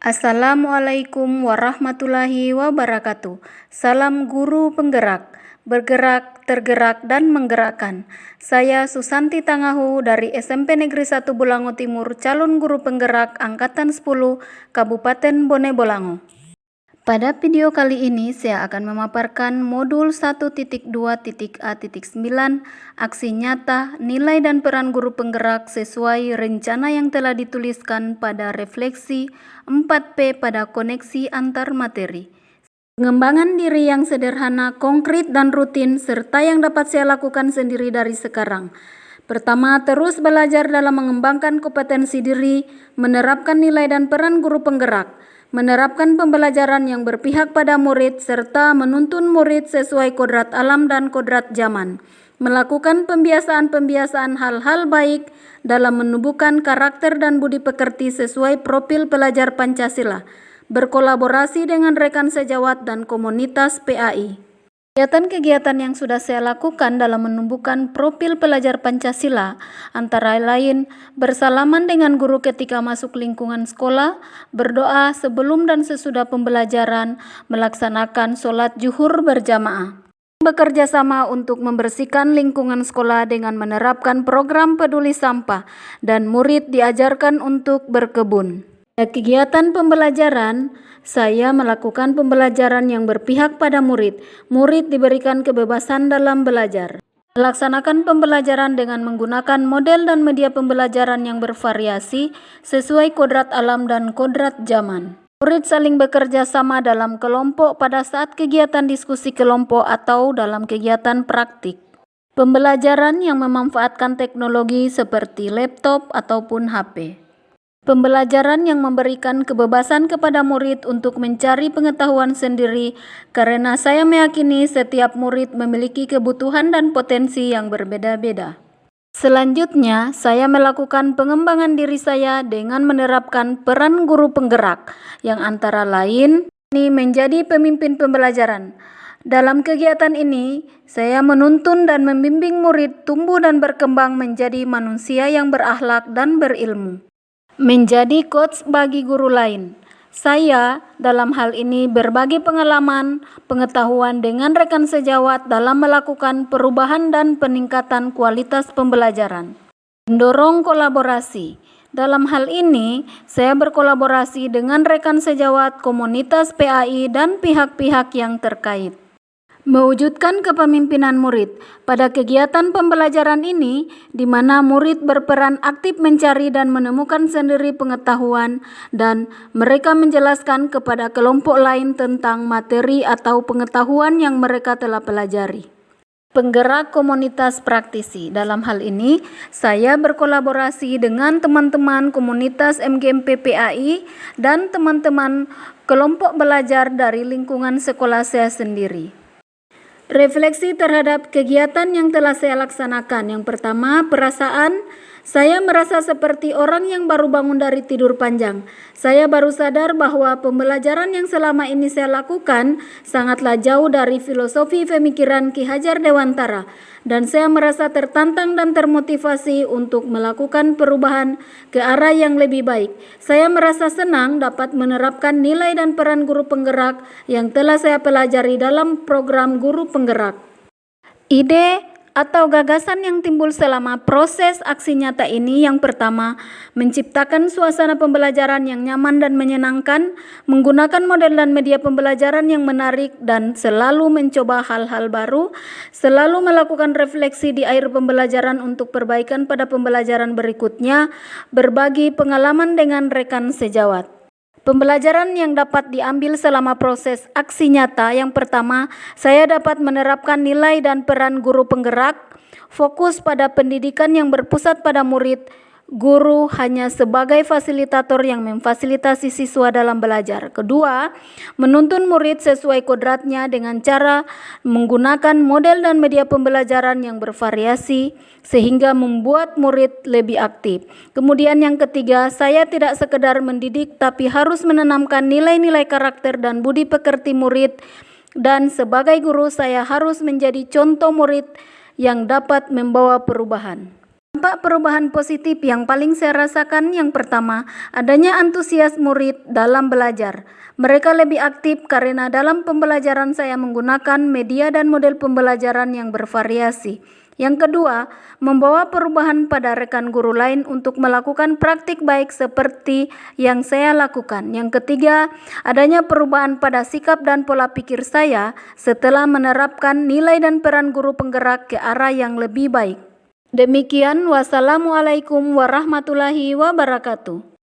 Assalamualaikum warahmatullahi wabarakatuh. Salam guru penggerak, bergerak, tergerak, dan menggerakkan. Saya Susanti Tangahu dari SMP Negeri 1 Bolango Timur, calon guru penggerak Angkatan 10 Kabupaten Bone Bolango. Pada video kali ini saya akan memaparkan modul 1.2.A.9 aksi nyata, nilai dan peran guru penggerak sesuai rencana yang telah dituliskan pada refleksi 4P pada koneksi antar materi. Pengembangan diri yang sederhana, konkret dan rutin serta yang dapat saya lakukan sendiri dari sekarang. Pertama, terus belajar dalam mengembangkan kompetensi diri, menerapkan nilai dan peran guru penggerak, menerapkan pembelajaran yang berpihak pada murid serta menuntun murid sesuai kodrat alam dan kodrat zaman, melakukan pembiasaan hal-hal baik dalam menumbuhkan karakter dan budi pekerti sesuai profil pelajar Pancasila, berkolaborasi dengan rekan sejawat dan komunitas PAI. Kegiatan-kegiatan yang sudah saya lakukan dalam menumbuhkan profil pelajar Pancasila antara lain bersalaman dengan guru ketika masuk lingkungan sekolah, berdoa sebelum dan sesudah pembelajaran, melaksanakan sholat zuhur berjamaah. Bekerja sama untuk membersihkan lingkungan sekolah dengan menerapkan program peduli sampah dan murid diajarkan untuk berkebun. Pada kegiatan pembelajaran, saya melakukan pembelajaran yang berpihak pada murid. Murid diberikan kebebasan dalam belajar. Melaksanakan pembelajaran dengan menggunakan model dan media pembelajaran yang bervariasi sesuai kodrat alam dan kodrat zaman. Murid saling bekerja sama dalam kelompok pada saat kegiatan diskusi kelompok atau dalam kegiatan praktik. Pembelajaran yang memanfaatkan teknologi seperti laptop ataupun HP. Pembelajaran yang memberikan kebebasan kepada murid untuk mencari pengetahuan sendiri karena saya meyakini setiap murid memiliki kebutuhan dan potensi yang berbeda-beda. Selanjutnya, saya melakukan pengembangan diri saya dengan menerapkan peran guru penggerak yang antara lain ini menjadi pemimpin pembelajaran. Dalam kegiatan ini, saya menuntun dan membimbing murid tumbuh dan berkembang menjadi manusia yang berakhlak dan berilmu. Menjadi coach bagi guru lain. Saya dalam hal ini berbagi pengalaman, pengetahuan dengan rekan sejawat dalam melakukan perubahan dan peningkatan kualitas pembelajaran. Mendorong kolaborasi. Dalam hal ini, saya berkolaborasi dengan rekan sejawat, komunitas PAI, dan pihak-pihak yang terkait. Mewujudkan kepemimpinan murid. Pada kegiatan pembelajaran ini, di mana murid berperan aktif mencari dan menemukan sendiri pengetahuan dan mereka menjelaskan kepada kelompok lain tentang materi atau pengetahuan yang mereka telah pelajari. Penggerak komunitas praktisi. Dalam hal ini, saya berkolaborasi dengan teman-teman komunitas MGMP PAI dan teman-teman kelompok belajar dari lingkungan sekolah saya sendiri. Refleksi terhadap kegiatan yang telah saya laksanakan. Yang pertama, perasaan. Saya merasa seperti orang yang baru bangun dari tidur panjang. Saya baru sadar bahwa pembelajaran yang selama ini saya lakukan sangatlah jauh dari filosofi pemikiran Ki Hajar Dewantara. Dan saya merasa tertantang dan termotivasi untuk melakukan perubahan ke arah yang lebih baik. Saya merasa senang dapat menerapkan nilai dan peran guru penggerak yang telah saya pelajari dalam program guru penggerak. Ide atau gagasan yang timbul selama proses aksi nyata ini yang pertama, menciptakan suasana pembelajaran yang nyaman dan menyenangkan, menggunakan model dan media pembelajaran yang menarik dan selalu mencoba hal-hal baru, selalu melakukan refleksi di akhir pembelajaran untuk perbaikan pada pembelajaran berikutnya, berbagi pengalaman dengan rekan sejawat. Pembelajaran yang dapat diambil selama proses aksi nyata. Yang pertama, saya dapat menerapkan nilai dan peran guru penggerak, fokus pada pendidikan yang berpusat pada murid. Guru hanya sebagai fasilitator yang memfasilitasi siswa dalam belajar. Kedua, menuntun murid sesuai kodratnya dengan cara menggunakan model dan media pembelajaran yang bervariasi sehingga membuat murid lebih aktif. Kemudian yang ketiga, saya tidak sekedar mendidik tapi harus menanamkan nilai-nilai karakter dan budi pekerti murid, dan sebagai guru saya harus menjadi contoh murid yang dapat membawa perubahan. Dampak perubahan positif yang paling saya rasakan yang pertama, adanya antusias murid dalam belajar. Mereka lebih aktif karena dalam pembelajaran saya menggunakan media dan model pembelajaran yang bervariasi. Yang kedua, membawa perubahan pada rekan guru lain untuk melakukan praktik baik seperti yang saya lakukan. Yang ketiga, adanya perubahan pada sikap dan pola pikir saya setelah menerapkan nilai dan peran guru penggerak ke arah yang lebih baik. Demikian, wassalamualaikum warahmatullahi wabarakatuh.